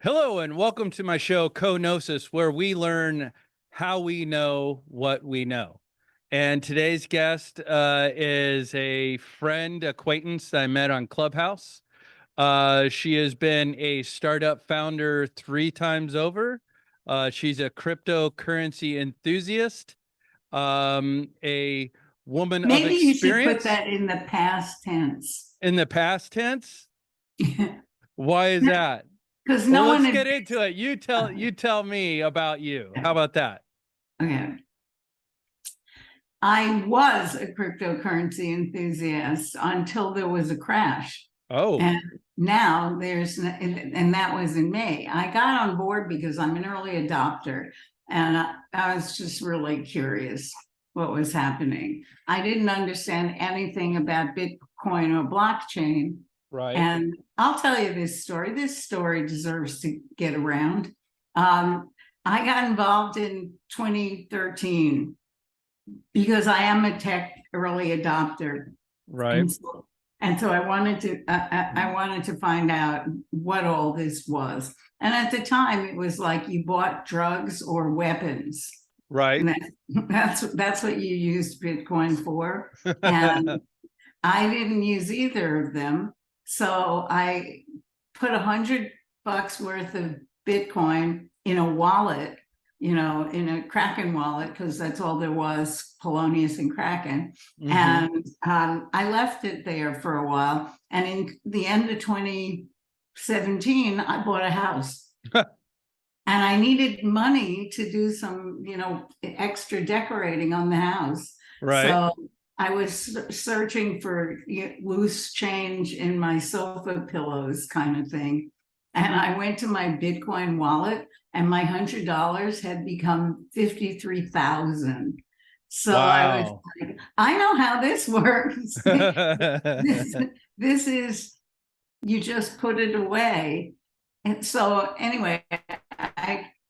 Hello, and welcome to my show, Co-Gnosis, where we learn how we know what we know. And today's guest is a friend, acquaintance that I met on Clubhouse. She has been a startup founder 3 times over. She's a cryptocurrency enthusiast, a woman of Maybe you should put experience. that in the past tense. In the past tense? Why is that? Because Well, no one let's had, get into it. You tell me about you. How about that? okay. I was a cryptocurrency enthusiast until there was a crash. Oh, And now and that was in May. I got on board because I'm an early adopter and I was just really curious what was happening. I didn't understand anything about Bitcoin or blockchain. right. And I'll tell you this story. This story deserves to get around. I got involved in 2013 because I am a tech early adopter. Right. And so I wanted to find out what all this was. And at the time, it was like you bought drugs or weapons. Right. And that's what you used Bitcoin for. And I didn't use either of them. So I put $100 worth of Bitcoin in a wallet, in a Kraken wallet, because that's all there was, Polonius and Kraken. And I left it there for a while. And in the end of 2017, I bought a house. And I needed money to do some, extra decorating on the house. Right. So I was searching for loose change in my sofa pillows kind of thing. And I went to my Bitcoin wallet and my $100 had become 53,000. So Wow. I was like, I know how this works. This is, you just put it away. And so anyway,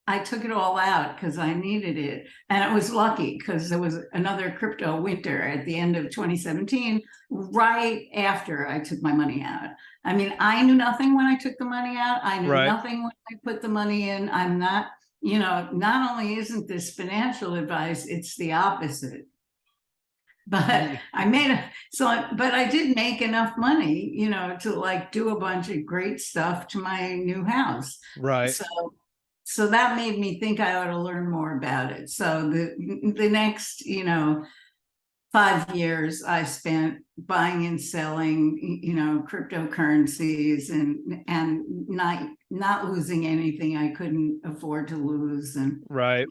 I took it all out because I needed it. And it was lucky because there was another crypto winter at the end of 2017, right after I took my money out. I mean, I knew nothing when I took the money out. I knew nothing when I put the money in. I'm not, not only isn't this financial advice, it's the opposite. But but I did make enough money, to like do a bunch of great stuff to my new house. Right. So that made me think I ought to learn more about it. So the next, 5 years I spent buying and selling, cryptocurrencies and not losing anything I couldn't afford to lose, and Right.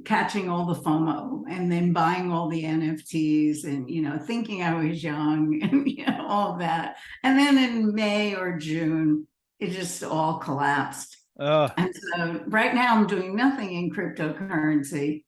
catching all the FOMO, and then buying all the NFTs, and thinking I was young, and all of that. And then in May or June, it just all collapsed. And so right now I'm doing nothing in cryptocurrency.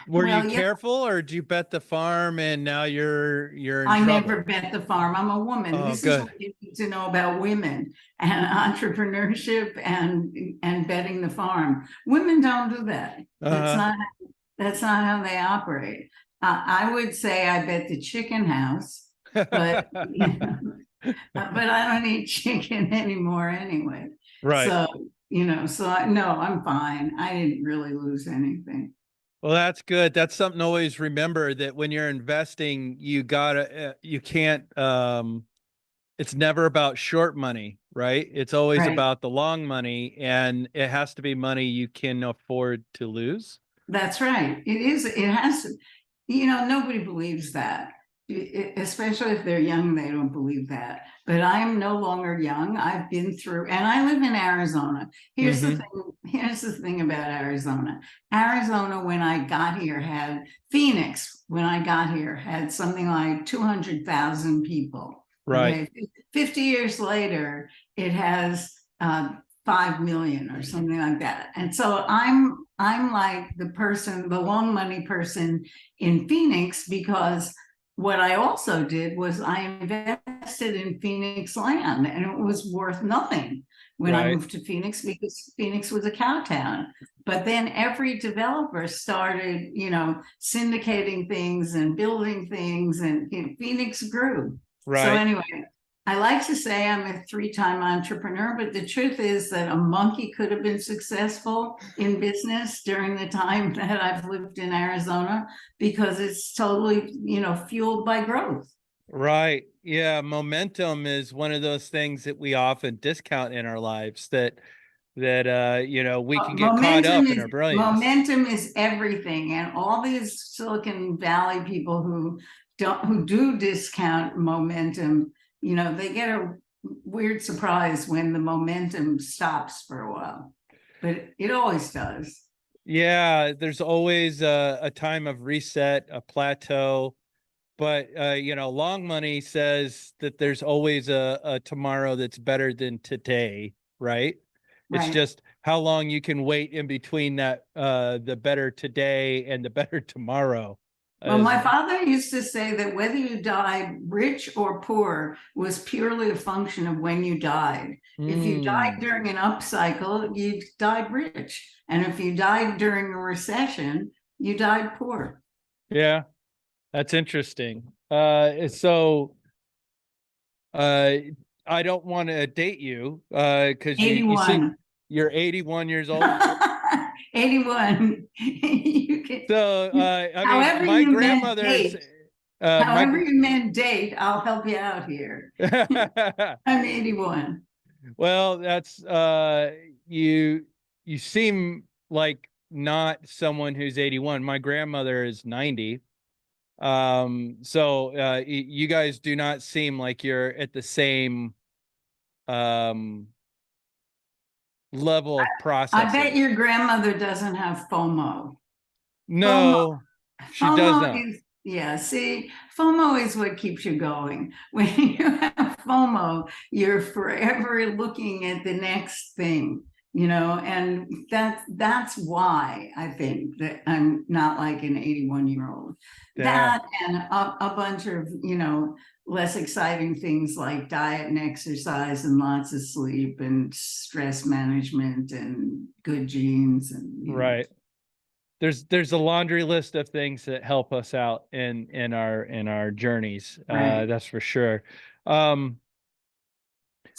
Were you careful, or did you bet the farm and now you're in trouble? Never bet the farm. I'm a woman. This is what you need to know about women and entrepreneurship and betting the farm. Women don't do that. That's not how they operate. I would say I bet the chicken house, but but I don't eat chicken anymore anyway. Right. So no, I'm fine. I didn't really lose anything. Well, that's good. That's something to always remember, that when you're investing, you can't, it's never about short money, right? It's always about the long money, and it has to be money you can afford to lose. That's right. It is. It has to, nobody believes that. Especially if they're young, they don't believe that. But I'm no longer young. I've been through, and I live in Arizona. Here's the thing. Here's the thing about Arizona. Arizona, when I got here, had Phoenix. When I got here, had something like 200,000 people. Right. Okay? 50 years later, it has 5 million or something like that. And so I'm like the long money person in Phoenix, because what I also did was I invested in Phoenix land, and it was worth nothing when I moved to Phoenix, because Phoenix was a cow town. But then every developer started, syndicating things and building things, and Phoenix grew. So anyway, I like to say I'm a 3-time entrepreneur, but the truth is that a monkey could have been successful in business during the time that I've lived in Arizona, because it's totally, fueled by growth. Right. Yeah. Momentum is one of those things that we often discount in our lives that we can get caught up in our brilliance. Momentum is everything. And all these Silicon Valley people who do discount momentum, they get a weird surprise when the momentum stops for a while, but it always does. Yeah, there's always a time of reset, a plateau, but long money says that there's always a tomorrow that's better than today, right? It's Right. just how long you can wait in between that the better today and the better tomorrow. Well, my father used to say that whether you died rich or poor was purely a function of when you died. If you died during an upcycle, you died rich. And if you died during a recession, you died poor. Yeah, that's interesting. I don't want to date you because you seem you're 81 years old. 81. You can, So I however mean, my you grandmother meant date, however you meant date, I'll help you out here. I'm 81. Well, that's you seem like not someone who's 81. My grandmother is 90. So you guys do not seem like you're at the same level of processing. I bet your grandmother doesn't have FOMO. No, she does not. See, FOMO is what keeps you going. When you have FOMO, you're forever looking at the next thing, and that's why I think that I'm not like an 81-year-old. Yeah. That and a bunch of, less exciting things like diet and exercise and lots of sleep and stress management and good genes and right. There's a laundry list of things that help us out in our journeys. Right. That's for sure. So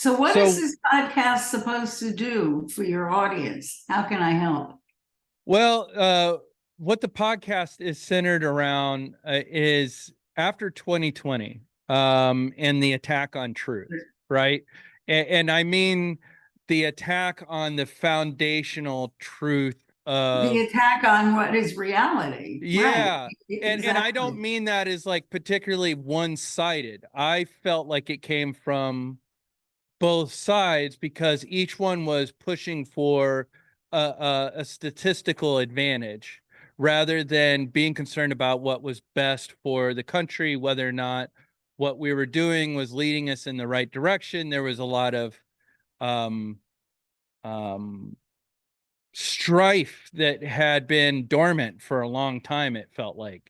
what is this podcast supposed to do for your audience? How can I help? Well, what the podcast is centered around is after 2020 and the attack on truth, right? And I mean the attack on the foundational truth of the attack on what is reality. Yeah. Right. And I don't mean that as like particularly one-sided. I felt like it came from both sides because each one was pushing for a statistical advantage rather than being concerned about what was best for the country, whether or not what we were doing was leading us in the right direction. There was a lot of strife that had been dormant for a long time, it felt like.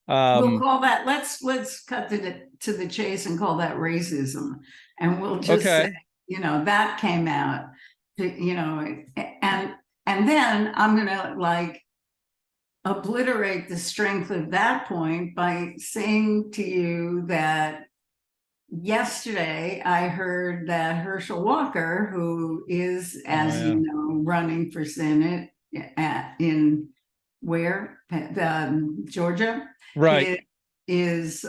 We'll call that, let's cut to the chase and call that racism. And we'll just say, that came out, and then I'm gonna like obliterate the strength of that point by saying to you that yesterday I heard that Herschel Walker, who is, as you know, running for Senate in where Georgia, right, is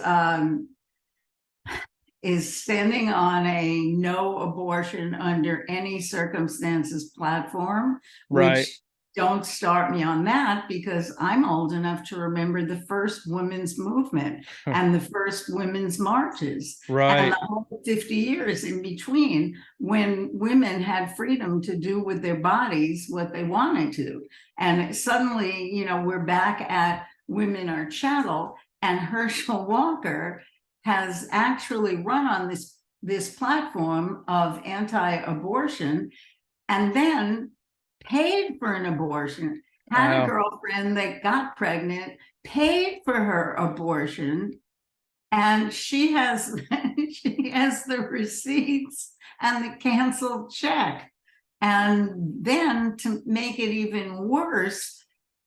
standing on a no abortion under any circumstances platform, right. which don't start me on that because I'm old enough to remember the first women's movement and the first women's marches, right, and the whole 50 years in between when women had freedom to do with their bodies what they wanted to. And suddenly, we're back at women are chattel, and Herschel Walker has actually run on this platform of anti-abortion and then paid for an abortion, had a girlfriend that got pregnant, paid for her abortion, and she has the receipts and the canceled check. And then to make it even worse,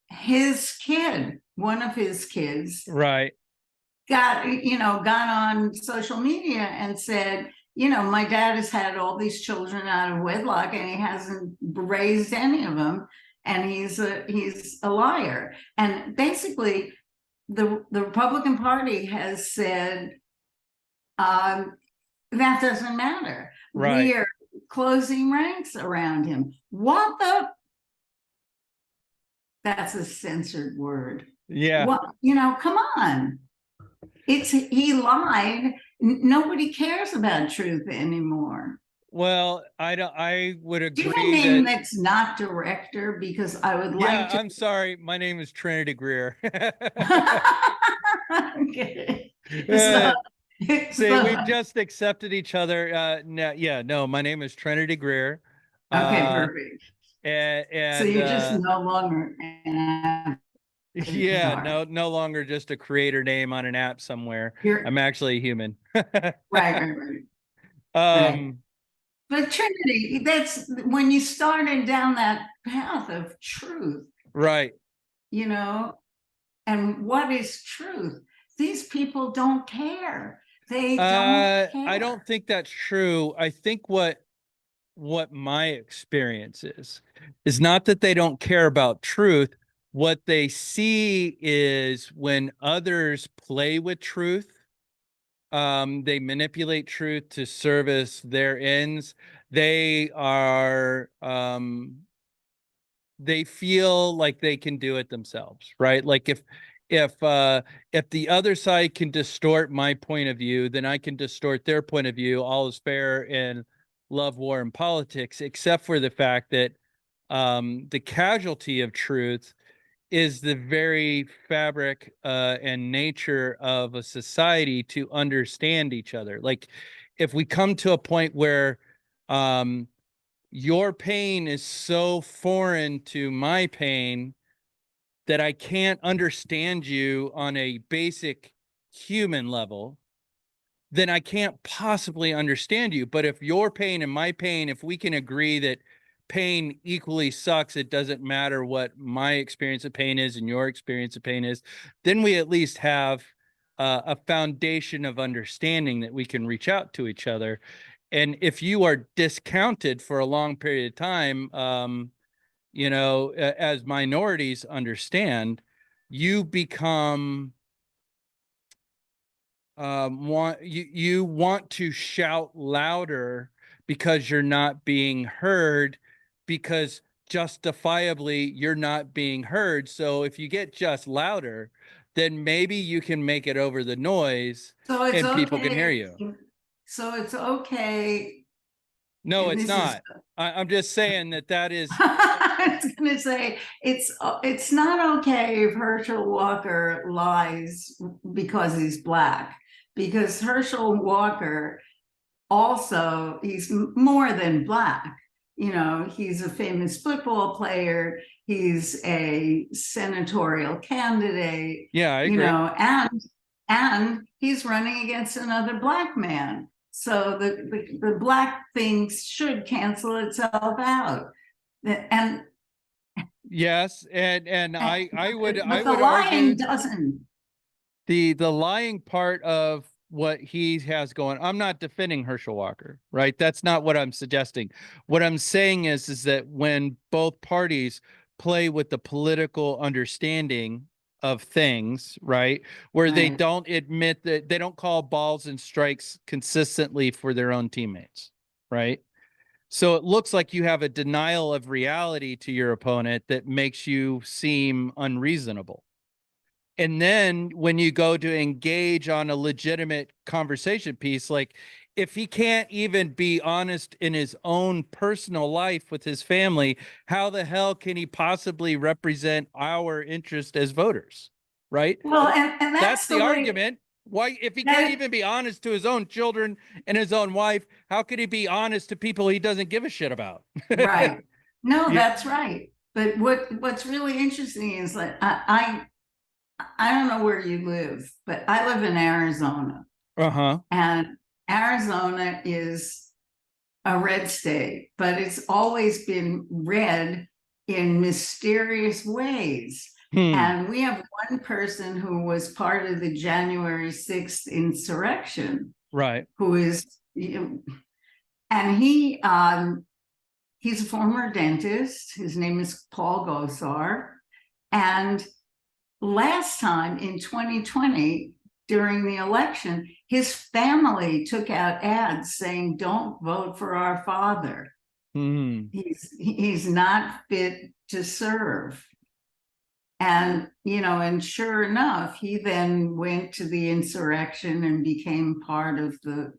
his kid, one of his kids, right, got on social media and said, you know, my dad has had all these children out of wedlock and he hasn't raised any of them. And he's a liar. And basically, the Republican Party has said, that doesn't matter. Right. We are closing ranks around him. What the? That's a censored word. Yeah. What, you know, come on. He lied. Nobody cares about truth anymore. Well, I would Do you have a agree name that. that's not director? Because I would Yeah, like to. I'm sorry. My name is Trinity Greer. Okay. Uh, So, See, we've so, just accepted each other. No, my name is Trinity Greer. okay, Uh, perfect. and, So and you're just no longer an yeah, avatar. no longer just a creator name on an app somewhere. You're I'm actually a human. right. Right. Um, But Trinity, that's when you started down that path of truth, right. you know, and what is truth? These people don't care. They don't I don't care. think that's true. I think what my experience is not that they don't care about truth. What they see is when others play with truth, they manipulate truth to service their ends. They are they feel like they can do it themselves, right? Like if the other side can distort my point of view, then I can distort their point of view. All is fair in love, war, and politics, except for the fact that the casualty of truth is the very fabric and nature of a society to understand each other. Like if we come to a point where um, your pain is so foreign to my pain that I can't understand you on a basic human level, then I can't possibly understand you. But if your pain and my pain, if we can agree that pain equally sucks, it doesn't matter what my experience of pain is and your experience of pain is, then we at least have a foundation of understanding that we can reach out to each other. And if you are discounted for a long period of time, as minorities understand, you become you want to shout louder because you're not being heard, because justifiably you're not being heard. So if you get just louder, then maybe you can make it over the noise So it's and people can hear okay. you. So it's okay. No, And it's this is, not. I'm just saying that is. I was going to say, it's not okay if Herschel Walker lies because he's Black, because Herschel Walker also, he's more than Black. You know, he's a famous football player. He's a senatorial candidate, Yeah, I you agree. know, and he's running against another Black man. So the Black thing should cancel itself out. And Yes, and I would but the argue lying doesn't. the lying part of what he has going. I'm not defending Herschel Walker, right? That's not what I'm suggesting. What I'm saying is that when both parties play with the political understanding of things, right, where they Right. don't admit that they don't call balls and strikes consistently for their own teammates, right? So it looks like you have a denial of reality to your opponent that makes you seem unreasonable. And then when you go to engage on a legitimate conversation piece, like if he can't even be honest in his own personal life with his family, how the hell can he possibly represent our interest as voters? Right? Well, and That's that's the the way argument. Why, if he can't that even be honest to his own children and his own wife, how could he be honest to people he doesn't give a shit about? right. No, Yeah. that's right. But what's really interesting is that I don't know where you live, but I live in Arizona, Uh-huh. and Arizona is a red state, but it's always been red in mysterious ways. Hmm. And we have one person who was part of the January 6th insurrection, Right. who is and he's a former dentist. His name is Paul Gosar. And last time in 2020, during the election, his family took out ads saying, "Don't vote for our father. He's not fit to serve." And, and sure enough, he then went to the insurrection and became part of the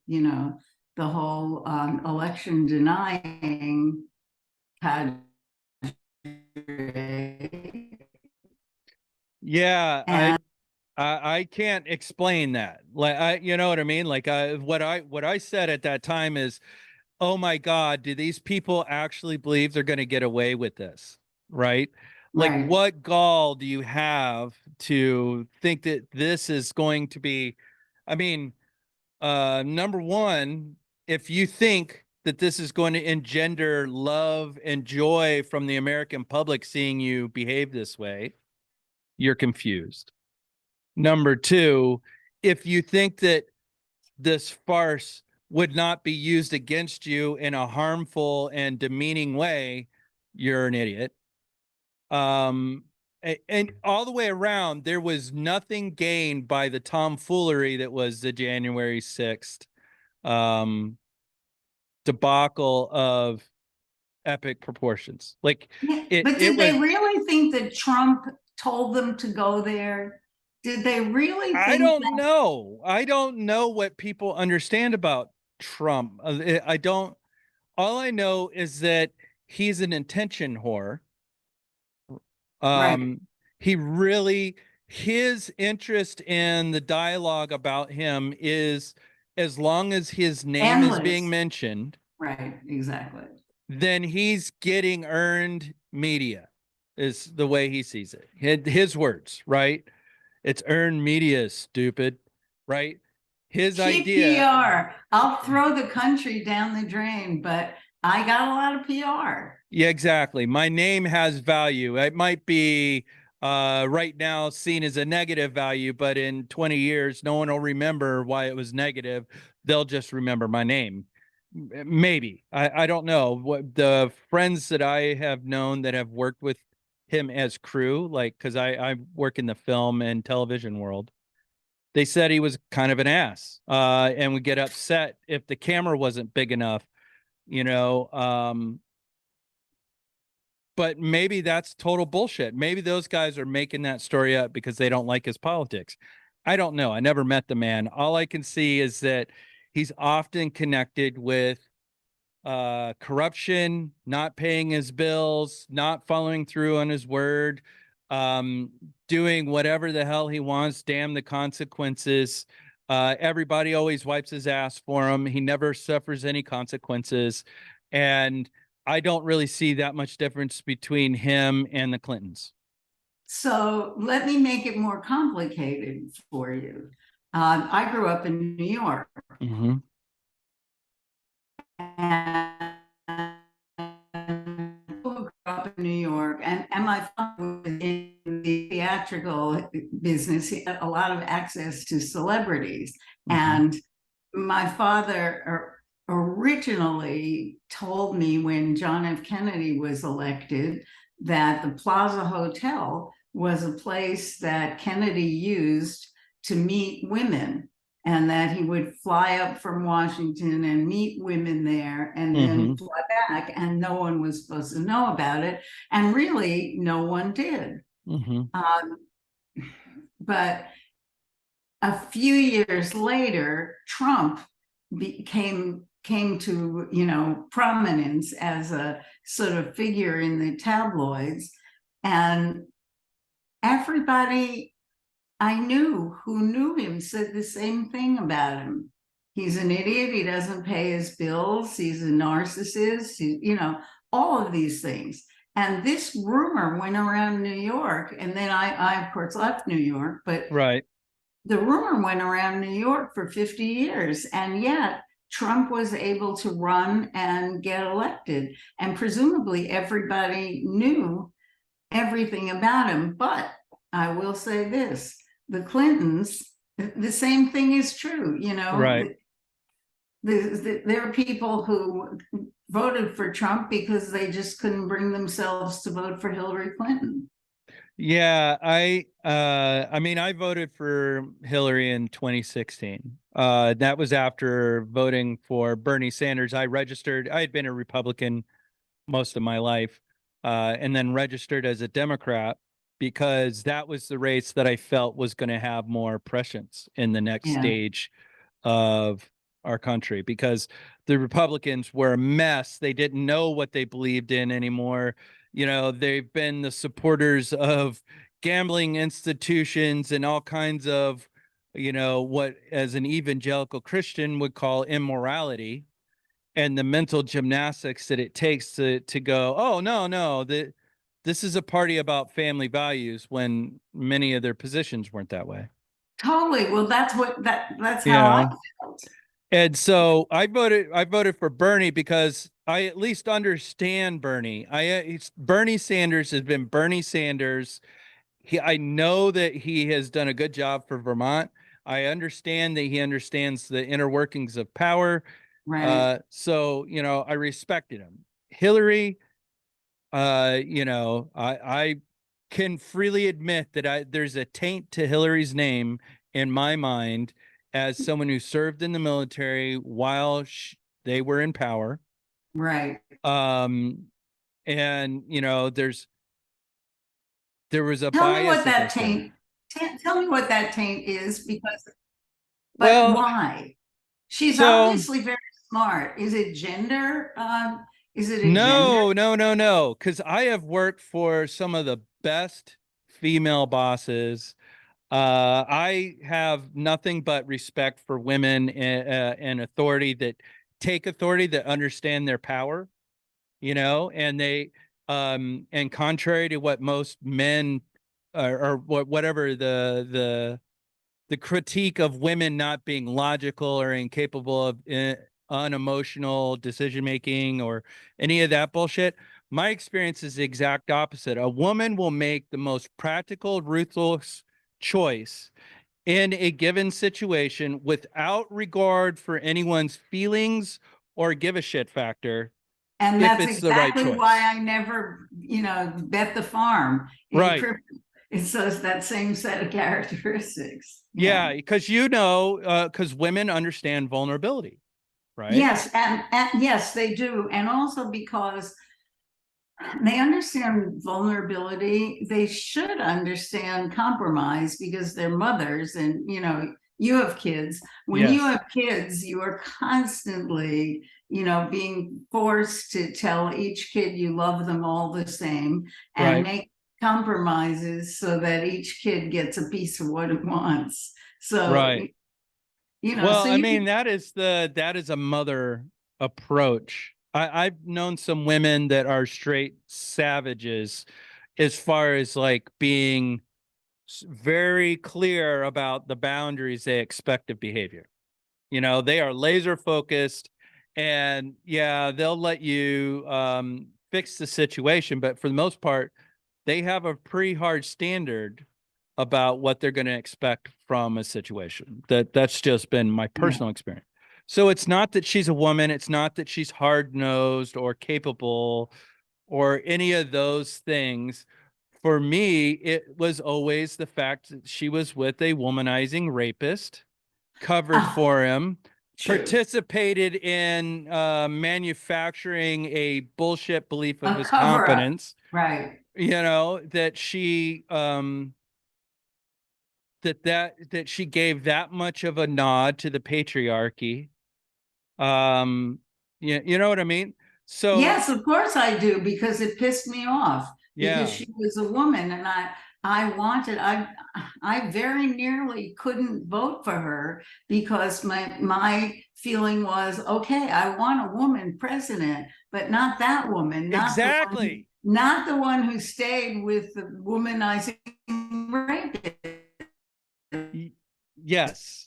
whole election denying cadre. Yeah, I can't explain that. Like, you know what I mean? Like, what I said at that time is, oh my God, do these people actually believe they're going to get away with this? Right? Like, Right. what gall do you have to think that this is going to be? I mean, number one, if you think that this is going to engender love and joy from the American public seeing you behave this way, you're confused. Number two, if you think that this farce would not be used against you in a harmful and demeaning way, you're an idiot. And all the way around, there was nothing gained by the tomfoolery that was the January 6th debacle of epic proportions. Like, but did they really think that Trump told them to go there? Did they really think I don't know. I don't know what people understand about Trump. I don't. All I know is that he's an attention whore. Right. He really, his interest in the dialogue about him is, as long as his name is being Endless. mentioned, Right, exactly. then he's getting earned media, is the way he sees it. His words, right? It's earned media, stupid, right? His Cheap idea. PR. I'll throw the country down the drain, but I got a lot of PR. Yeah, exactly. My name has value. It might be right now seen as a negative value, but in 20 years, no one will remember why it was negative. They'll just remember my name. Maybe. I don't know. What the friends that I have known that have worked with him as crew, like, because I work in the film and television world, they said he was kind of an ass and would get upset if the camera wasn't big enough, you know. But maybe that's total bullshit. Maybe those guys are making that story up because they don't like his politics. I don't know. I never met the man. All I can see is that he's often connected with corruption, not paying his bills, not following through on his word, doing whatever the hell he wants, damn the consequences. Everybody always wipes his ass for him. He never suffers any consequences. And I don't really see that much difference between him and the Clintons. So let me make it more complicated for you. I grew up in New York. Mm-hmm. And grew up in New York, and my father was in the theatrical business. He had a lot of access to celebrities. Mm-hmm. And my father originally told me when John F. Kennedy was elected that the Plaza Hotel was a place that Kennedy used to meet women, and that he would fly up from Washington and meet women there and then fly back, and no one was supposed to know about it. And really, no one did. But a few years later, Trump came to prominence as a sort of figure in the tabloids, and everybody I knew who knew him said the same thing about him. He's an idiot. He doesn't pay his bills. He's a narcissist. All of these things. And this rumor went around New York. And then I of course, left New York. But right. The rumor went around New York for 50 years. And yet Trump was able to run and get elected. And presumably everybody knew everything about him. But I will say this. The Clintons, the same thing is true, Right. there are people who voted for Trump because they just couldn't bring themselves to vote for Hillary Clinton. Yeah, I mean, I voted for Hillary in 2016. That was after voting for Bernie Sanders. I had been a Republican most of my life, and then registered as a Democrat because that was the race that I felt was going to have more prescience in the next Yeah. stage of our country, because the Republicans were a mess. They didn't know what they believed in anymore. You know, they've been the supporters of gambling institutions and all kinds of, you know, what as an evangelical Christian would call immorality, and the mental gymnastics that it takes to go, oh no, this is a party about family values, when many of their positions weren't that way. Totally. Well, that's You how I know? felt. And so I voted for Bernie because I at least understand Bernie. Bernie Sanders has been Bernie Sanders. I know that he has done a good job for Vermont. I understand that he understands the inner workings of power. Right. So, you know, I respected him. Hillary, you know, I can freely admit that there's a taint to Hillary's name in my mind as someone who served in the military while they were in power. Right. Um, and you know, there was a Tell me what bias that against her. taint, tell me what that taint is, because, but Well, why? She's so obviously very smart. Is it gender? Is it a gender? no, because I have worked for some of the best female bosses. I have nothing but respect for women and authority, that take authority, that understand their power, you know, and and contrary to what most men, or whatever the critique of women not being logical or incapable of unemotional decision making or any of that bullshit. My experience is the exact opposite. A woman will make the most practical, ruthless choice in a given situation without regard for anyone's feelings or give a shit factor, And if that's it's the right exactly why choice. I never, bet the farm in Right. crypto. It says that same set of characteristics. Yeah. Yeah, because because women understand vulnerability, right? Yes, and yes, they do. And also because they understand vulnerability, they should understand compromise because they're mothers, and you have kids. When you Yes. have kids, you are constantly, being forced to tell each kid you love them all the same and Right. make compromises so that each kid gets a piece of what it wants. So, Right. so Well, I you mean, that is a mother approach. I've known some women that are straight savages as far as like being very clear about the boundaries they expect of behavior. You know, they are laser focused, and yeah, they'll let you fix the situation, but for the most part, they have a pretty hard standard about what they're going to expect from a situation. That's just been my yeah. personal experience. So it's not that she's a woman, it's not that she's hard-nosed or capable or any of those things. For me, it was always the fact that she was with a womanizing rapist, covered Ah, for him, true. participated in manufacturing a bullshit belief of A his cover up. competence, Right. you know, that she that she gave that much of a nod to the patriarchy. um you know what I mean? So Yes, of course I do, because it pissed me off because yeah, she was a woman, and I very nearly couldn't vote for her because my feeling was, okay, I want a woman president, but not that woman, exactly. not the one who stayed with the womanizing rapist. Y- yes.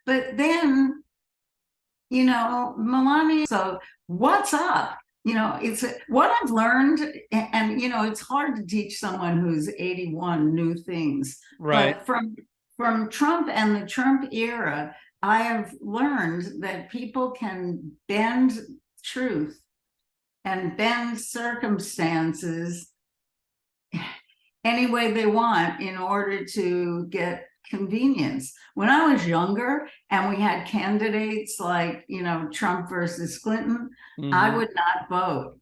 But then, Melania, so what's up? It's what I've learned, and it's hard to teach someone who's 81 new things, Right. but from Trump and the Trump era, I have learned that people can bend truth and bend circumstances any way they want in order to get convenience. When I was younger and we had candidates like, Trump versus Clinton, I would not vote.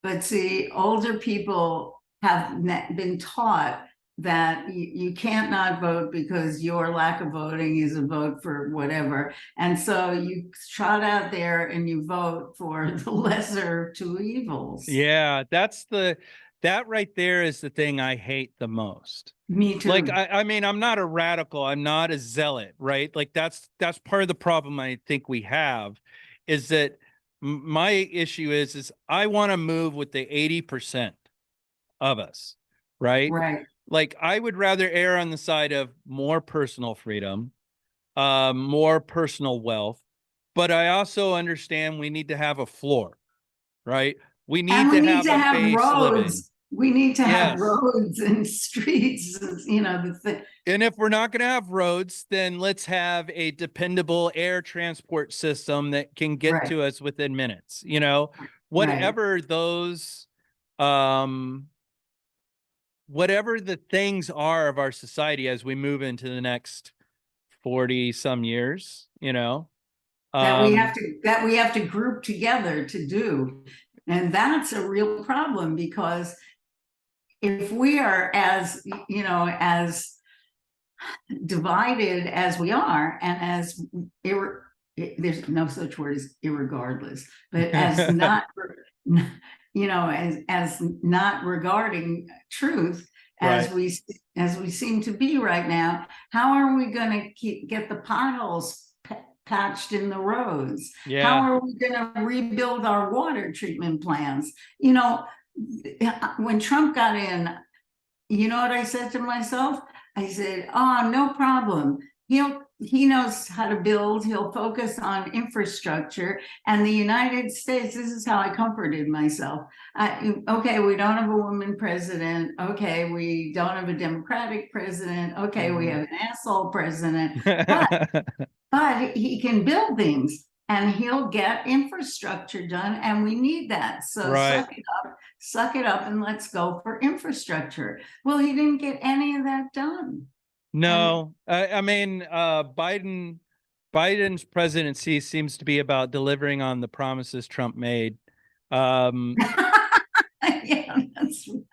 But see, older people have been taught that you can't not vote because your lack of voting is a vote for whatever. And so you trot out there and you vote for the lesser two evils. Yeah, that right there is the thing I hate the most. Me too. Like, I mean, I'm not a radical, I'm not a zealot, right? Like that's part of the problem I think we have, is that my issue is I want to move with the 80% of us, right? Right. Like I would rather err on the side of more personal freedom, more personal wealth, but I also understand we need to have a floor, right? We And need we to need have to a have base living. roads. We need to have Yes. roads and streets, the thing. And if we're not going to have roads, then let's have a dependable air transport system that can get Right. to us within minutes, Right. whatever those, whatever the things are of our society as we move into the next 40 some years, That we have to group together to do. And that's a real problem, because if we are as divided as we are, and as there's no such word as irregardless, but as not, as not regarding truth as Right. we seem to be right now, how are we going to get the potholes patched in the roads? Yeah. How are we going to rebuild our water treatment plants? When Trump got in, you know what I said to myself? I said, oh, no problem. He knows how to build. He'll focus on infrastructure. And the United States, this is how I comforted myself. Okay, we don't have a woman president. Okay, we don't have a Democratic president. Okay, we have an asshole president. But he can build things, and he'll get infrastructure done, and we need that. So Right. suck it up, and let's go for infrastructure. Well, he didn't get any of that done. No, I mean, Biden's presidency seems to be about delivering on the promises Trump made. Yeah, that's right.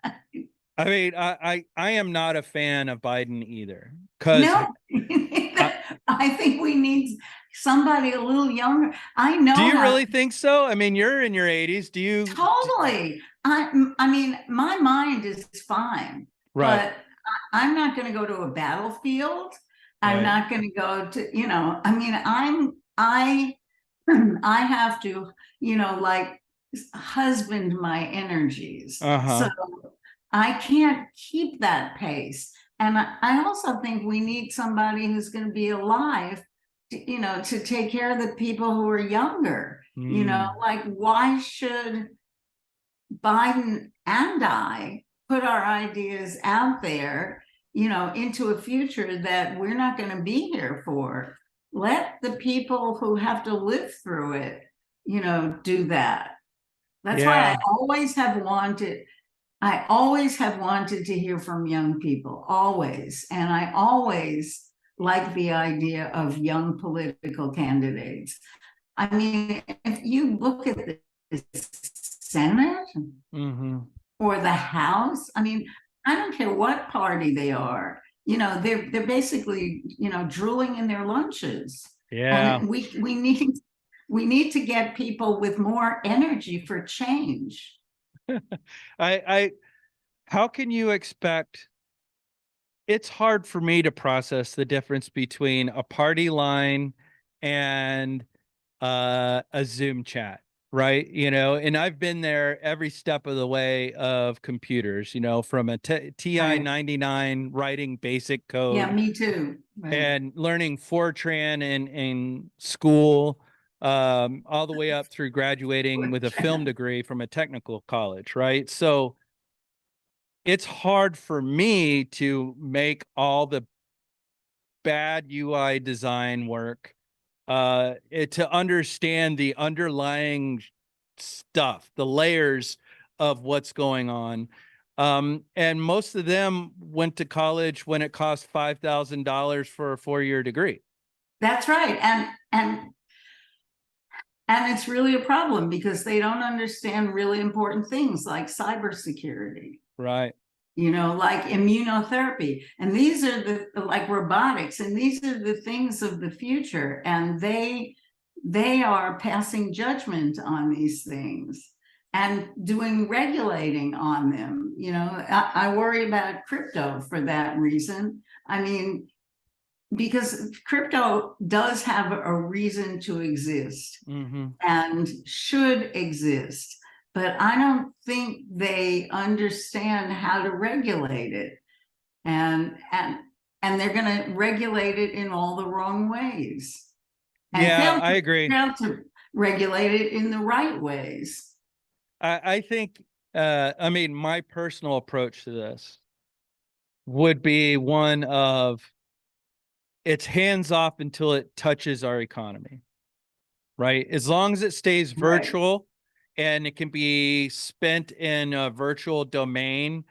I mean, I am not a fan of Biden either, because No, I think we need somebody a little younger. I know. Do you really think so? I mean, you're in your 80s. Do you? Totally. I mean, my mind is fine, Right. but I'm not going to go to a battlefield. I'm Right. not going to go to, I mean, I have to, like, husband my energies. So I can't keep that pace. And I also think we need somebody who's going to be alive, to take care of the people who are younger. Like, why should Biden and I put our ideas out there, into a future that we're not going to be here for? Let the people who have to live through it, do that. That's why I always have wanted to hear from young people, always. And I always like the idea of young political candidates. I mean, if you look at the Senate or the House, I mean, I don't care what party they are, they're basically, drooling in their lunches. Yeah. And we need to get people with more energy for change. How can you expect? It's hard for me to process the difference between a party line and a Zoom chat, right? And I've been there every step of the way of computers, from a TI-99 writing basic code. Yeah, me too. Right. And learning Fortran in school, all the way up through graduating with a film degree from a technical college, right? So it's hard for me to make all the bad UI design work to understand the underlying stuff, the layers of what's going on. And most of them went to college when it cost $5,000 for a 4-year degree. That's right. And it's really a problem because they don't understand really important things like cybersecurity, Right. like immunotherapy. And these are like robotics, and these are the things of the future. And they are passing judgment on these things and doing regulating on them. I worry about crypto for that reason. I mean, because crypto does have a reason to exist and should exist, but I don't think they understand how to regulate it, and they're going to regulate it in all the wrong ways, and Yeah, I agree. fail to regulate it in the right ways. I think, I mean, my personal approach to this would be one of, it's hands off until it touches our economy, right? As long as it stays virtual and it can be spent in a virtual domain,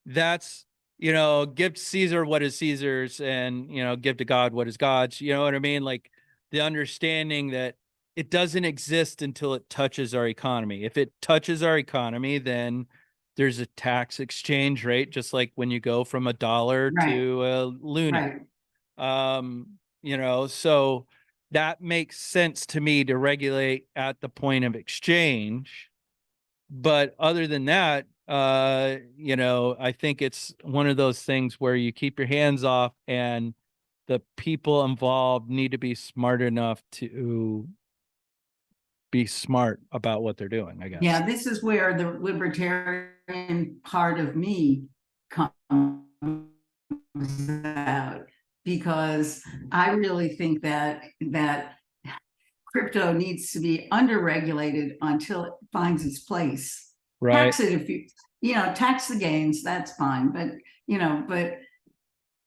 that's, give Caesar what is Caesar's, and, give to God what is God's. You know what I mean? Like, the understanding that it doesn't exist until it touches our economy. If it touches our economy, then there's a tax exchange rate, just like when you go from a dollar to a loonie. So that makes sense to me to regulate at the point of exchange. But other than that, I think it's one of those things where you keep your hands off, and the people involved need to be smart enough to be smart about what they're doing, I guess. Yeah, this is where the libertarian part of me comes out, because I really think that crypto needs to be underregulated until it finds its place. Right. Tax it if tax the gains, that's fine. But, but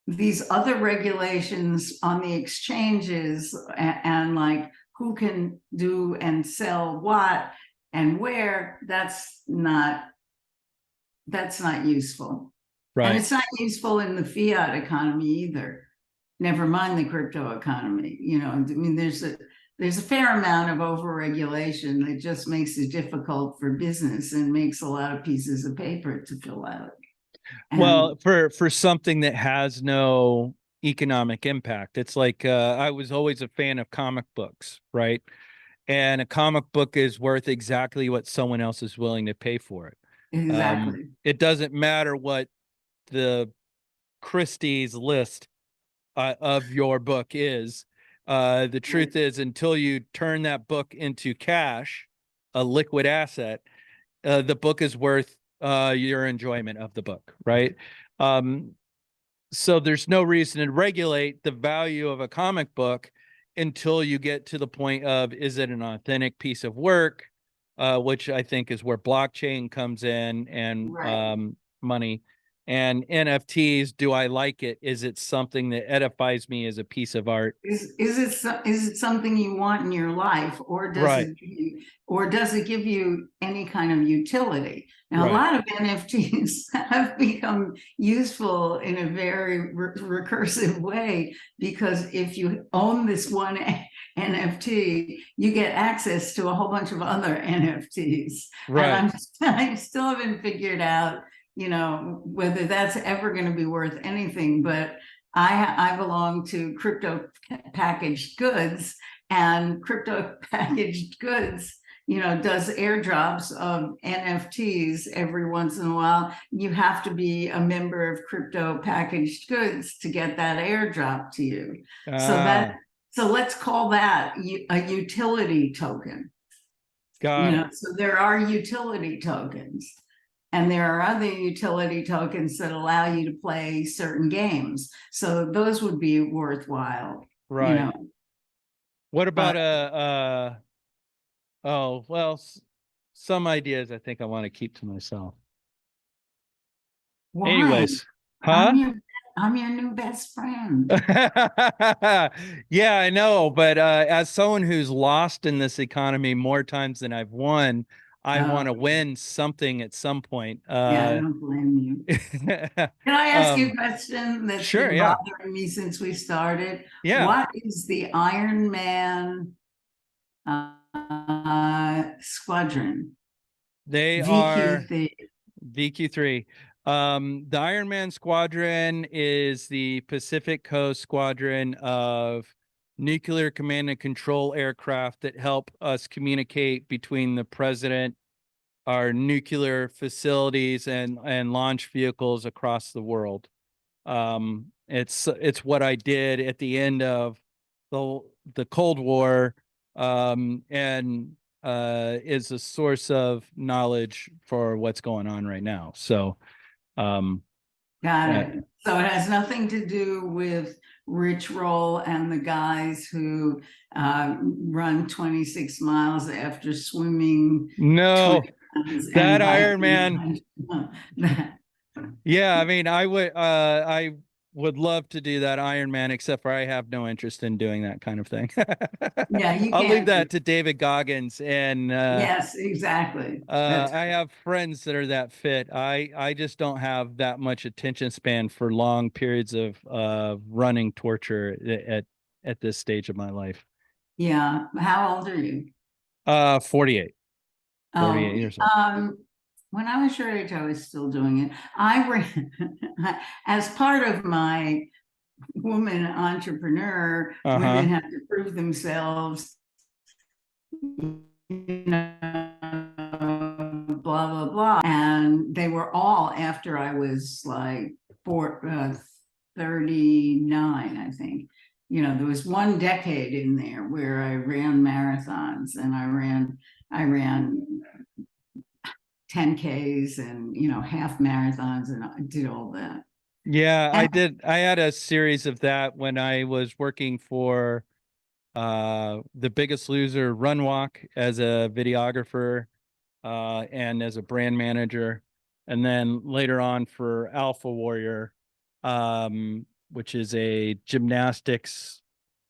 these other regulations on the exchanges and like who can do and sell what and where, that's not useful. Right. And it's not useful in the fiat economy either. Never mind the crypto economy. I mean, there's a fair amount of overregulation that just makes it difficult for business and makes a lot of pieces of paper to fill out. Well, for something that has no economic impact, it's like, I was always a fan of comic books, right? And a comic book is worth exactly what someone else is willing to pay for it. Exactly. It doesn't matter what the Christie's list of your book is. The truth is, until you turn that book into cash, a liquid asset, the book is worth your enjoyment of the book, right? So there's no reason to regulate the value of a comic book until you get to the point of, is it an authentic piece of work, which I think is where blockchain comes in, and money. And NFTs, do I like it? Is it something that edifies me as a piece of art? Is it something you want in your life, or does it give you any kind of utility? Now, a lot of NFTs have become useful in a very recursive way, because if you own this one NFT, you get access to a whole bunch of other NFTs. And I still haven't figured out, whether that's ever going to be worth anything. But I belong to crypto packaged goods, and crypto packaged goods, does airdrops of NFTs every once in a while. You have to be a member of crypto packaged goods to get that airdrop to you. So let's call that a utility token. So there are utility tokens. And there are other utility tokens that allow you to play certain games. So those would be worthwhile. Right. What about some ideas I think I want to keep to myself. Why? Anyways, huh? I'm your new best friend. Yeah, I know. But as someone who's lost in this economy more times than I've won, I want to win something at some point. Yeah, I don't blame you. Can I ask you a question that's Sure, been yeah. bothering me since we started? Yeah. What is the Iron Man squadron? They are VQ3. VQ3. The Iron Man Squadron is the Pacific Coast Squadron of nuclear command and control aircraft that help us communicate between the president, our nuclear facilities, and launch vehicles across the world. It's what I did at the end of the Cold War, and is a source of knowledge for what's going on right now. So, Got uh, it. So it has nothing to do with Rich Roll and the guys who run 26 miles after swimming no, 20 miles and that Iron Man. biking. Yeah, I mean, I would love to do that Iron Man, except for I have no interest in doing that kind of thing. Yeah, you I'll leave can't do. that to David Goggins, and Yes, exactly. That's I have friends that are that fit. I just don't have that much attention span for long periods of running torture at this stage of my life. yeah. How old are you? 48. 48 Oh, years old. when I was your age, I was still doing it. I ran as part of my woman entrepreneur, women Uh-huh. have to prove themselves, you know, blah, blah, blah. And they were all after I was like 39, I think. You know, there was one decade in there where I ran marathons and I ran 10Ks and, you know, half marathons, and I did all that. Yeah, I And did. I had a series of that when I was working for The Biggest Loser Run Walk as a videographer, and as a brand manager, and then later on for Alpha Warrior, which is a gymnastics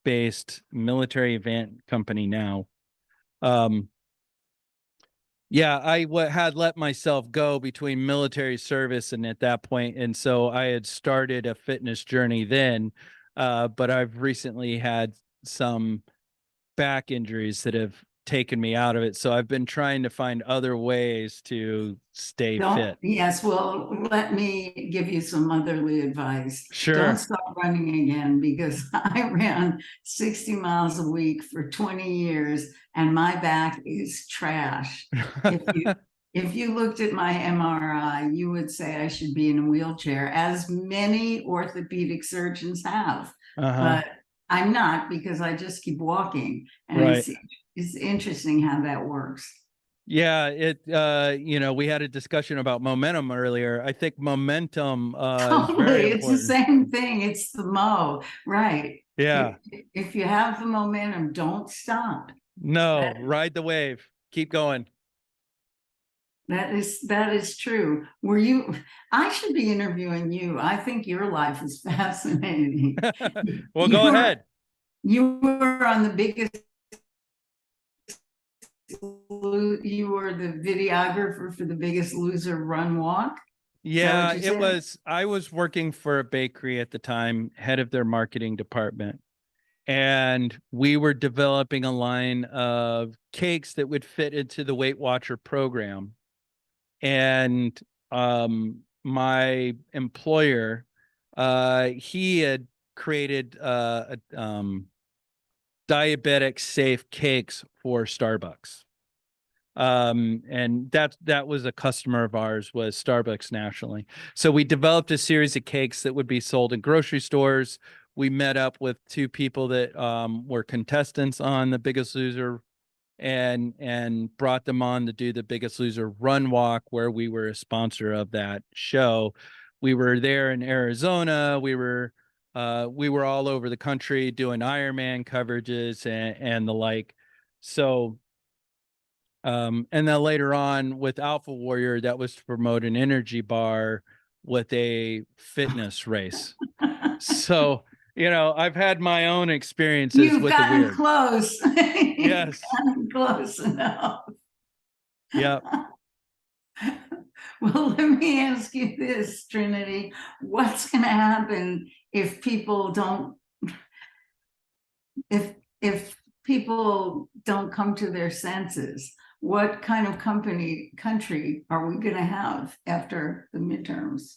based military event company now. Um, yeah, had let myself go between military service and at that point, and so I had started a fitness journey then, but I've recently had some back injuries that have taken me out of it. So I've been trying to find other ways to stay don't, fit. yes, well, let me give you some motherly advice. Don't Sure. start running again, because I ran 60 miles a week for 20 years and my back is trash. If you if you looked at my MRI, you would say I should be in a wheelchair, as many orthopedic surgeons have. Uh-huh. But I'm not, because I just keep walking. And Right. it's interesting how that works. Yeah, we had a discussion about momentum earlier. I think momentum is very Totally, it's the important. same thing. It's the mo, right? Yeah. If you have the momentum, don't stop. No, That ride the wave. Keep going. that is true. Were you? I should be interviewing you. I think your life is fascinating. Well, You go were ahead. you were on the biggest. You were the videographer for the Biggest Loser Run Walk. Is that what Yeah, you said? I was working for a bakery at the time, head of their marketing department. And we were developing a line of cakes that would fit into the Weight Watcher program. And my employer, he had created diabetic safe cakes for Starbucks. And that was a customer of ours, was Starbucks nationally. So we developed a series of cakes that would be sold in grocery stores. We met up with two people that were contestants on The Biggest Loser, and brought them on to do The Biggest Loser Run Walk, where we were a sponsor of that show. We were there in Arizona. We were all over the country doing Ironman coverages and the like. So and then later on with Alpha Warrior, that was to promote an energy bar. with a fitness race. So, you know, I've had my own experiences You've with the gotten weird. close. You've Yes. gotten close enough. Yeah. Well, let me ask you this, Trinity. What's going to happen if people don't, if people don't come to their senses? What kind of country are we going to have after the midterms?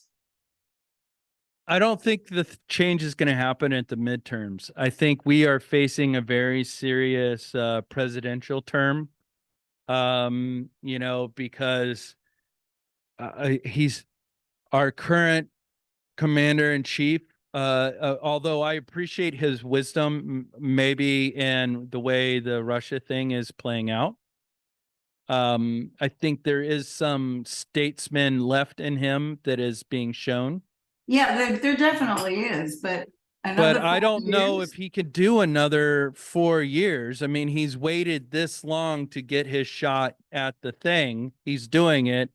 I don't think the change is going to happen at the midterms. I think we are facing a very serious presidential term. You know, because he's our current commander in chief. Although I appreciate his wisdom, maybe in the way the Russia thing is playing out. I think there is some statesman left in him that is being shown. Yeah, there definitely is, but But another I 4 don't know years? if he could do another 4 years. I mean, he's waited this long to get his shot at the thing. He's doing it.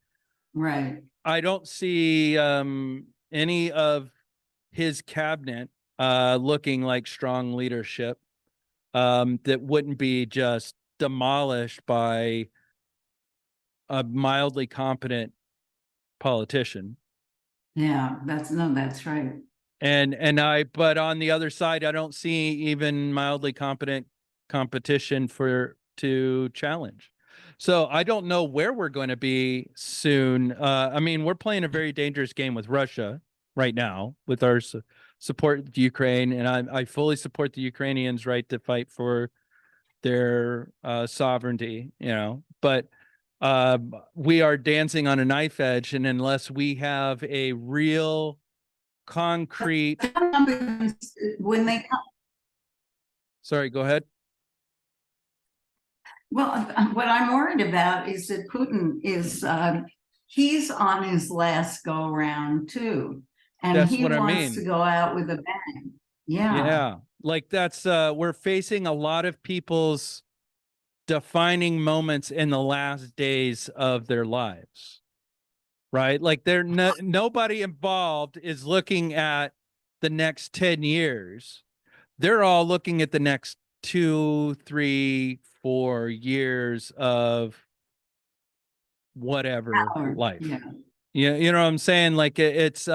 Right. I don't see any of his cabinet looking like strong leadership that wouldn't be just demolished by a mildly competent politician. Yeah, that's right. But on the other side, I don't see even mildly competent competition to challenge. So I don't know where we're going to be soon. I mean, we're playing a very dangerous game with Russia right now with our support of Ukraine, and I fully support the Ukrainians' right to fight for their sovereignty. You know, but we are dancing on a knife edge, and unless we have a real concrete. When they Sorry, go ahead. Well, what I'm worried about is that Putin is, he's on his last go round too. And That's he what I wants to mean. go out with a bang. Yeah. Yeah. Like that's we're facing a lot of people's defining moments in the last days of their lives. Right? Like nobody involved is looking at the next 10 years. They're all looking at the next 2, 3, 4 years of whatever life. Yeah. Yeah, you know what I'm saying? Like it's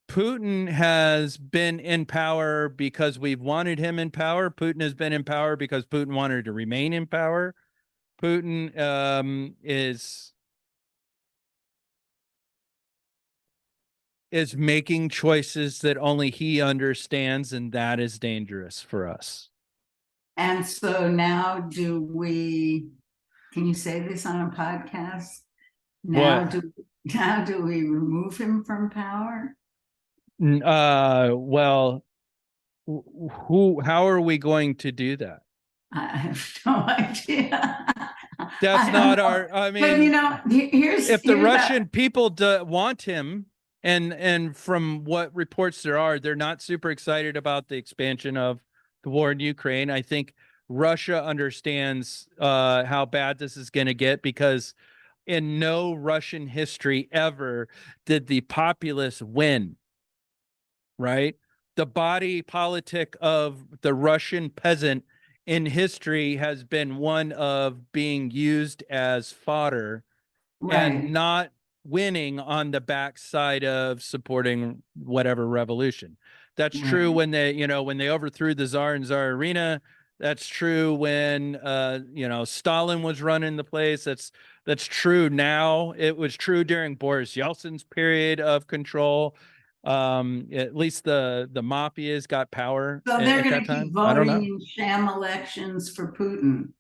Putin has been in power because we've wanted him in power. Putin has been in power because Putin wanted to remain in power. Putin is making choices that only he understands, and that is dangerous for us. And so now can you say this on a podcast? Now do we remove him from power? Well, how are we going to do that? I have no idea. That's not our, I mean, but you know, if the Russian people want him, and from what reports there are, they're not super excited about the expansion of the war in Ukraine. I think Russia understands how bad this is going to get, because in no Russian history ever did the populace win, right? The body politic of the Russian peasant in history has been one of being used as fodder and not winning on the backside of supporting whatever revolution. That's true when they overthrew the Tsar and Tsarina. That's true when Stalin was running the place. That's true now. It was true during Boris Yeltsin's period of control. At least the mafias got power So they're at going that to keep time. I don't voting know. in sham elections for Putin.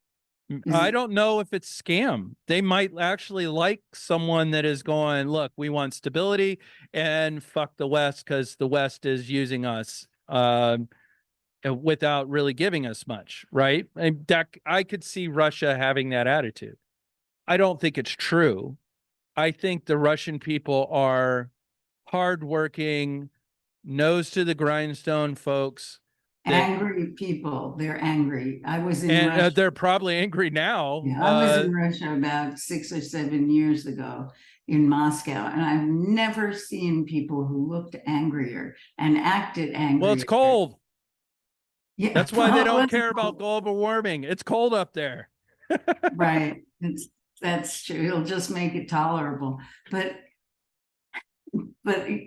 I don't know if it's scam. They might actually like someone that is going, look, we want stability and fuck the West because the West is using us without really giving us much, right? And I could see Russia having that attitude. I don't think it's true. I think the Russian people are hardworking, nose to the grindstone folks Angry people. They're angry. I was in And Russia. they're probably angry now. Yeah, I was in Russia about 6 or 7 years ago in Moscow, and I've never seen people who looked angrier and acted Well, it's angrier. cold. Yeah, That's why they don't what's care about global warming. It's cold up there. right. That's true. It'll just make it tolerable. But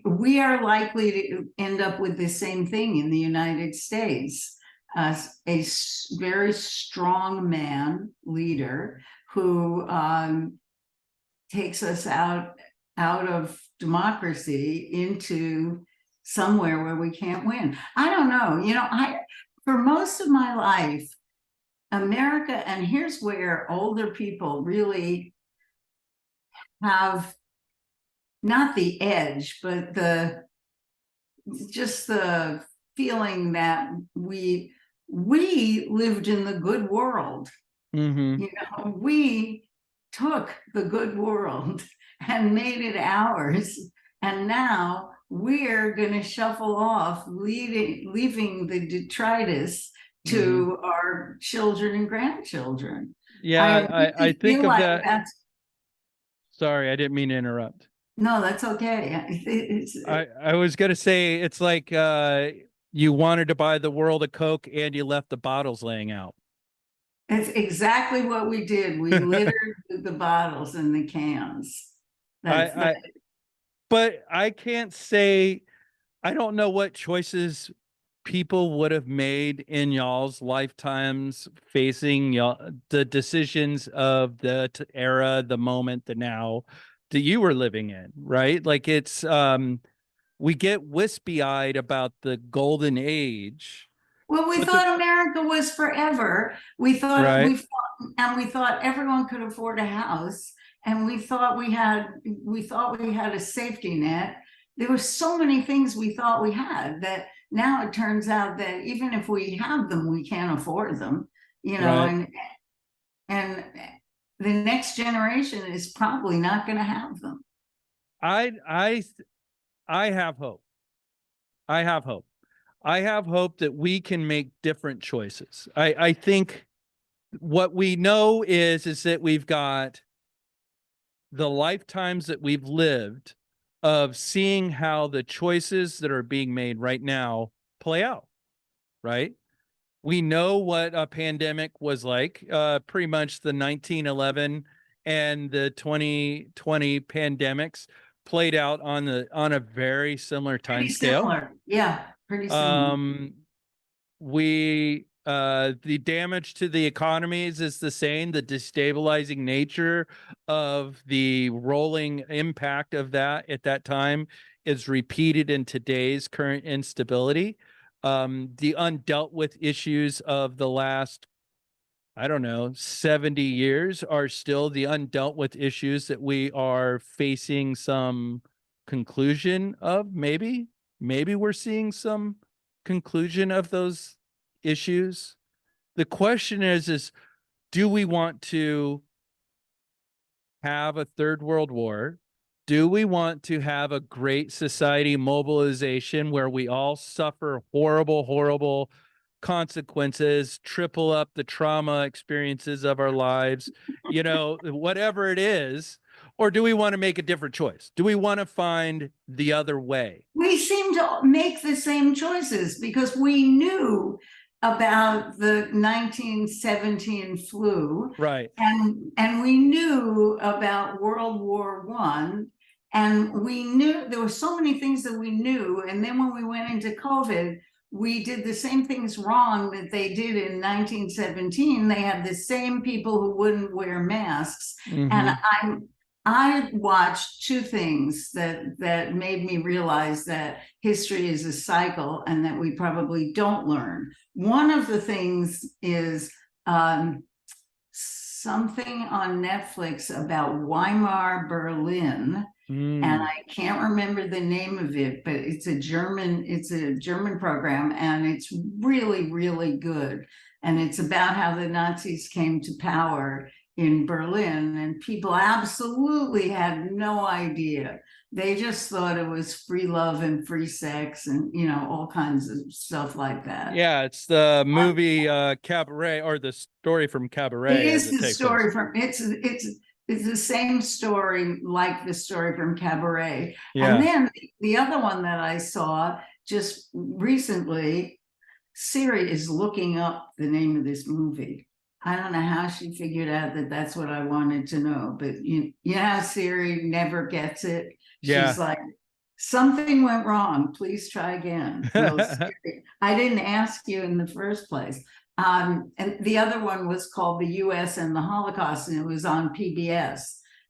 we are likely to end up with the same thing in the United States. A very strong man leader who takes us out of democracy into somewhere where we can't win. I don't know. For most of my life, America, and here's where older people really have not the edge, but just the feeling that we lived in the good world. Mm-hmm. We took the good world and made it ours, and now we're going to shuffle off, leaving the detritus to our children and grandchildren. Yeah, I think of like that. That's, sorry, I didn't mean to interrupt. no, that's okay. I was gonna say it's like you wanted to buy the world of Coke and you left the bottles laying out. It's exactly what we did. We littered the bottles and the cans. But I can't say, I don't know what choices people would have made in y'all's lifetimes facing y'all, the decisions of the era, the moment, the now that you were living in, right? Like it's, we get wispy-eyed about the golden age. Well, we thought America was forever. We thought everyone could afford a house, and we thought we had a safety net. There were so many things we thought we had that now it turns out that even if we have them, we can't afford them. And the next generation is probably not going to have them. I have hope. I have hope. I have hope that we can make different choices. I think what we know is that we've got the lifetimes that we've lived of seeing how the choices that are being made right now play out, right? We know what a pandemic was like, pretty much the 1911 and the 2020 pandemics played out on a very similar time scale. Similar. Yeah, pretty similar. The damage to the economies is the same. The destabilizing nature of the rolling impact of that at that time is repeated in today's current instability. The undealt with issues of the last, I don't know, 70 years are still the undealt with issues that we are facing some conclusion of. Maybe we're seeing some conclusion of those issues. The question is do we want to have a third world war? Do we want to have a great society mobilization where we all suffer horrible consequences, triple up the trauma experiences of our lives, whatever it is? Or do we want to make a different choice? Do we want to find the other way? We seem to make the same choices because we knew about the 1917 flu, right? And we knew about World War I, and we knew there were so many things that we knew. And then when we went into COVID, we did the same things wrong that they did in 1917. They had the same people who wouldn't wear masks, and I watched two things that made me realize that history is a cycle and that we probably don't learn. One of the things is something on Netflix about Weimar Berlin, and I can't remember the name of it, but it's a German program, and it's really, really good. And it's about how the Nazis came to power in Berlin, and people absolutely had no idea. They just thought it was free love and free sex and, you know, all kinds of stuff like that. Yeah, it's the movie Cabaret, or the story from It Cabaret as is it the takes place. story from it's the same story like the story from Cabaret. Yeah. And then the other one that I saw just recently, Siri is looking up the name of this movie. I don't know how she figured out that that's what I wanted to know, but you know how Siri never gets it. Yeah. She's like, something went wrong. Please try again. Well, Siri, I didn't ask you in the first place. And the other one was called The U.S. and the Holocaust, and it was on PBS.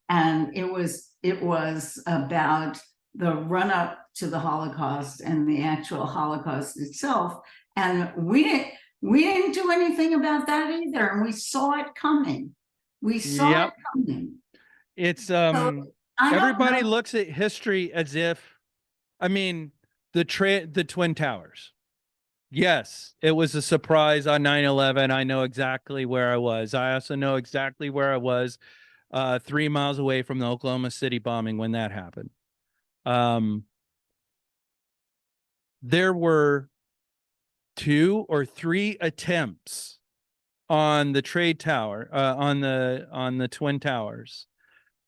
And it was about the run up to the Holocaust and the actual Holocaust itself. And we didn't do anything about that either. And we saw it coming. We saw it coming. It's So, everybody looks at history as if, I mean, the Twin Towers. Yes, it was a surprise on 9/11. I know exactly where I was. I also know exactly where I was 3 miles away from the Oklahoma City bombing when that happened. There were 2 or 3 attempts on the trade tower, on the Twin Towers,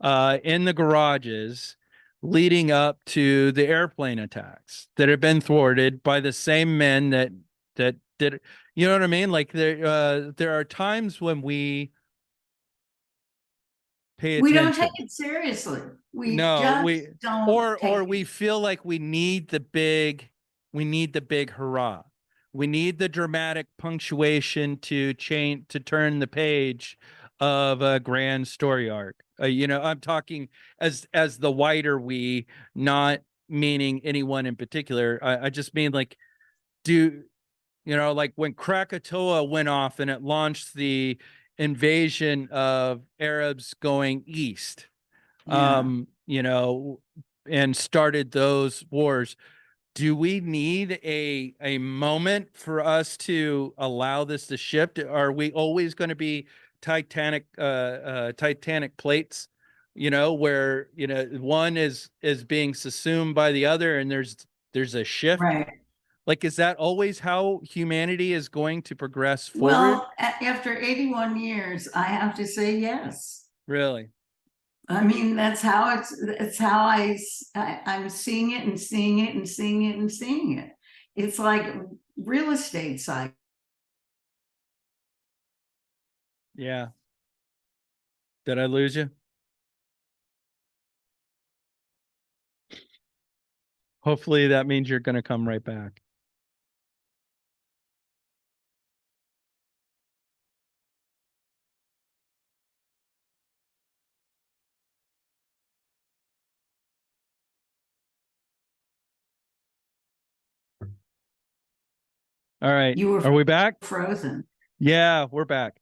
in the garages leading up to the airplane attacks that have been thwarted by the same men that did it. You know what I mean? Like there are times when we pay attention. We don't take it seriously. We don't. Or we feel like we need the big hurrah. We need the dramatic punctuation to turn the page of a grand story arc. You know, I'm talking as the wider we, not meaning anyone in particular. I just mean like, you know, like when Krakatoa went off and it launched the invasion of Arabs going east, you know, and started those wars. Do we need a moment for us to allow this to shift? Are we always going to be Titanic plates, you know, where, you know, one is being subsumed by the other and there's a shift? Right. Like, is that always how humanity is going to progress forward? Well, after 81 years, I have to say yes. Really? I mean, that's how I'm seeing it and seeing it and seeing it and seeing it. It's like real estate cycle. Yeah. Did I lose you? Hopefully that means you're going to come right back. All right. Are we back? Frozen. Yeah, we're back.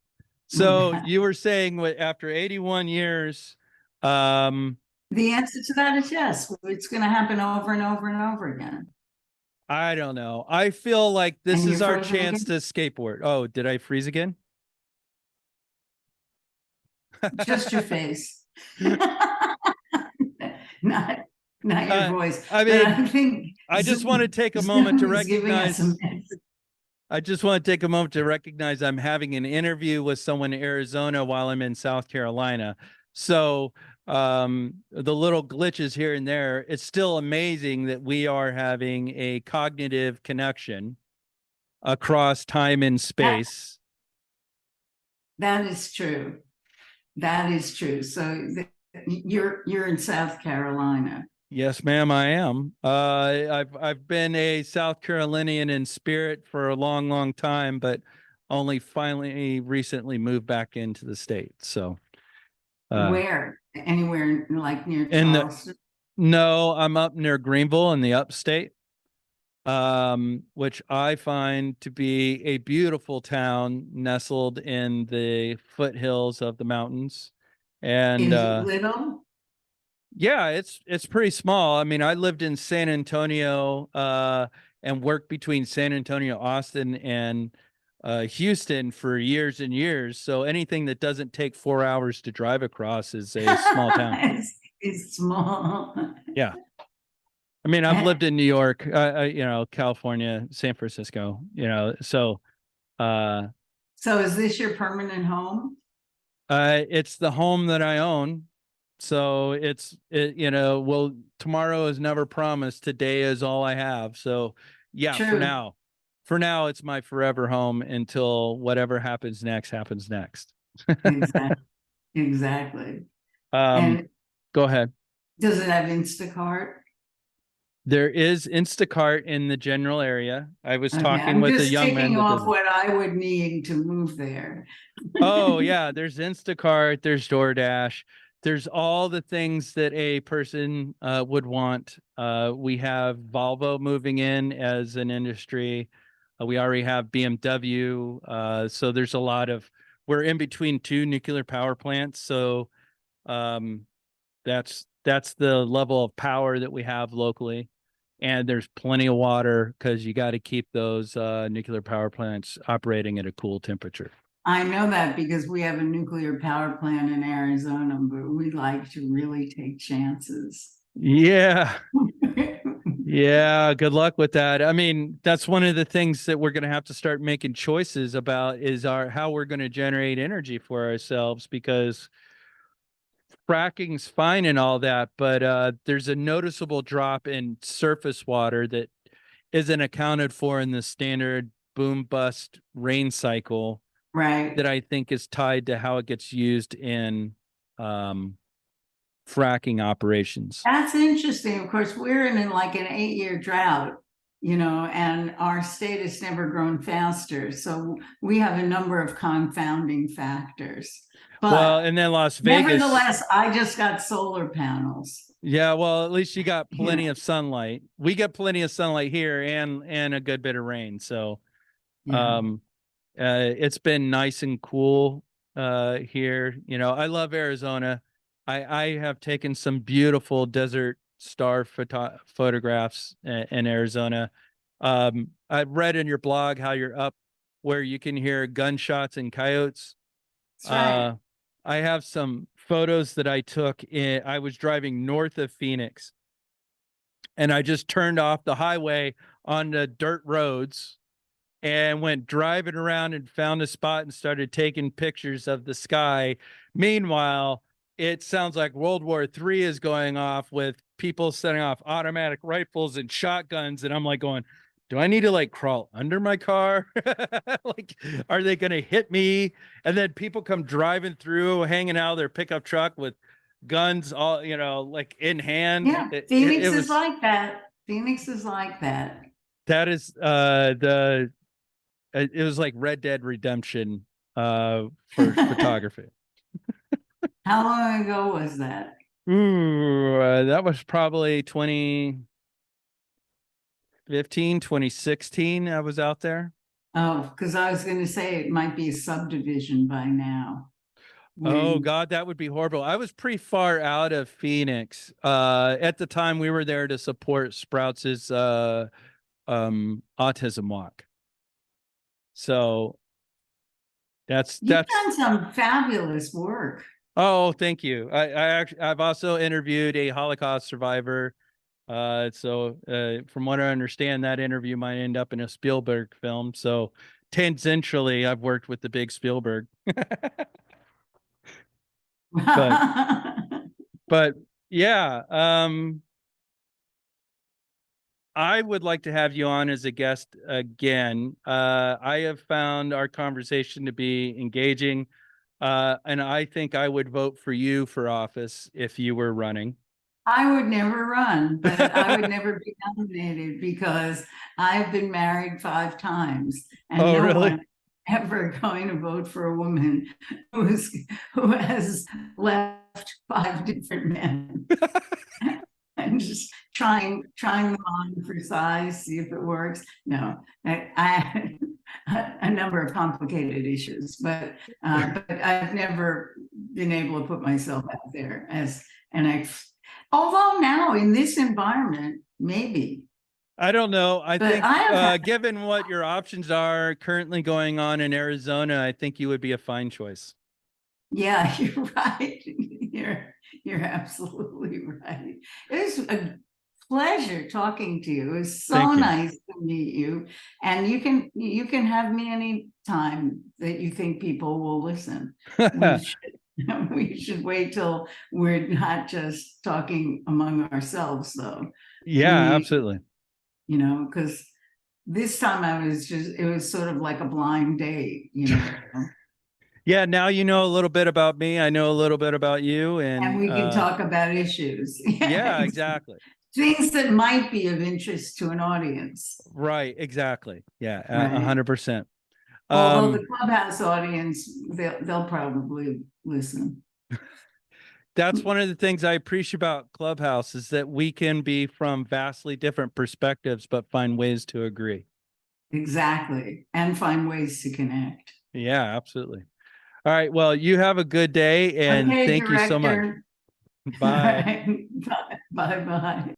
So you were saying after 81 years, the answer to that is yes. It's going to happen over and over and over again. I don't know. I feel like this is our chance to skateboard. Oh, did I freeze again? Just your face. not your voice. I mean, I think I just want to take a moment to recognize. I just want to take a moment to recognize I'm having an interview with someone in Arizona while I'm in South Carolina. So the little glitches here and there, it's still amazing that we are having a cognitive connection across time and space. That is true. That is true. So you're in South Carolina. Yes, ma'am, I am. I've been a South Carolinian in spirit for a long, long time, but only finally recently moved back into the state. So where? Anywhere like near Charleston? No, I'm up near Greenville in the upstate, which I find to be a beautiful town nestled in the foothills of the mountains. And is it little? Yeah, it's pretty small. I mean, I lived in San Antonio and worked between San Antonio, Austin, and Houston for years and years. So anything that doesn't take 4 hours to drive across is a small town. It's small. Yeah. I mean, I've lived in New York, California, San Francisco, so So is this your permanent home? it's the home that I own. So well, tomorrow is never promised. Today is all I have. So yeah, True. for now, it's my forever home until whatever happens next happens next. Exactly. Exactly. Um, And Go ahead. does it have Instacart? There is Instacart in the general area. I was Okay, talking I'm with a just young man ticking that off does it. what I would need to move there. Oh yeah, there's Instacart, there's DoorDash, there's all the things that a person would want. We have Volvo moving in as an industry. We already have BMW. So there's a lot of. We're in between two nuclear power plants, so um, that's the level of power that we have locally. And there's plenty of water because you got to keep those nuclear power plants operating at a cool temperature. I know that because we have a nuclear power plant in Arizona, but we like to really take chances. Yeah. Yeah, good luck with that. I mean, that's one of the things that we're going to have to start making choices about is how we're going to generate energy for ourselves, because fracking's fine and all that, but there's a noticeable drop in surface water that isn't accounted for in the standard boom bust rain cycle Right. that I think is tied to how it gets used in um, fracking operations. That's interesting. Of course, we're in like an 8-year drought, and our state has never grown faster. So we have a number of confounding factors. Well, But and then Las Vegas. nevertheless, I just got solar panels. Yeah, well, at least you got plenty Yeah. of sunlight. We get plenty of sunlight here and a good bit of rain. So Yeah. um it's been nice and cool here. I love Arizona. I have taken some beautiful desert star photographs in Arizona. I've read in your blog how you're up where you can hear gunshots and coyotes. That's right. I have some photos that I took I was driving north of Phoenix, and I just turned off the highway on the dirt roads and went driving around and found a spot and started taking pictures of the sky. Meanwhile, it sounds like World War III is going off with people setting off automatic rifles and shotguns. And I'm like going, do I need to like crawl under my car? Like, are they going to hit me? And then people come driving through, hanging out of their pickup truck with guns, all, like in hand. Yeah. It Phoenix is was, like that. Phoenix is like that. that is it was like Red Dead Redemption for photography. How long ago was that? Ooh, that was probably 2015, 2016. I was out there. Oh, because I was going to say it might be a subdivision by now. Oh When God, that would be horrible. I was pretty far out of Phoenix. At the time we were there to support Sprouts's autism walk. So you've that's done some fabulous work. oh, thank you. I've also interviewed a Holocaust survivor. So from what I understand, that interview might end up in a Spielberg film. So tangentially, I've worked with the big Spielberg. but but yeah, I would like to have you on as a guest again. I have found our conversation to be engaging, and I think I would vote for you for office if you were running. I would never run, but I would never be nominated because I've been married 5 times and Oh, no really? one ever going to vote for a woman who has left 5 different men. I'm just trying them on for size, see if it works. No, I a number of complicated issues, but I've never been able to put myself out there although now in this environment, maybe. I don't know. I But think, I have, given what your options are currently going on in Arizona, I think you would be a fine choice. yeah, you're right. You're absolutely right. It was a pleasure talking to you. It was so Thank you. nice to meet you. And you can have me any time that you think people will listen. We should we should wait till we're not just talking among ourselves, though. Yeah, We, absolutely. because this time it was sort of like a blind date. Yeah, now you know a little bit about me. I know a little bit about you, And and we can talk about issues. yeah, exactly. Things that might be of interest to an audience. Right, exactly. Yeah, Right. 100%. Although the Um, Clubhouse audience, they'll probably listen. that's one of the things I appreciate about Clubhouse is that we can be from vastly different perspectives, but find ways to agree. Exactly. And find ways to connect. Yeah, absolutely. All right. Well, you have a good day and Okay, thank you so much. director. All Bye. right. Bye bye.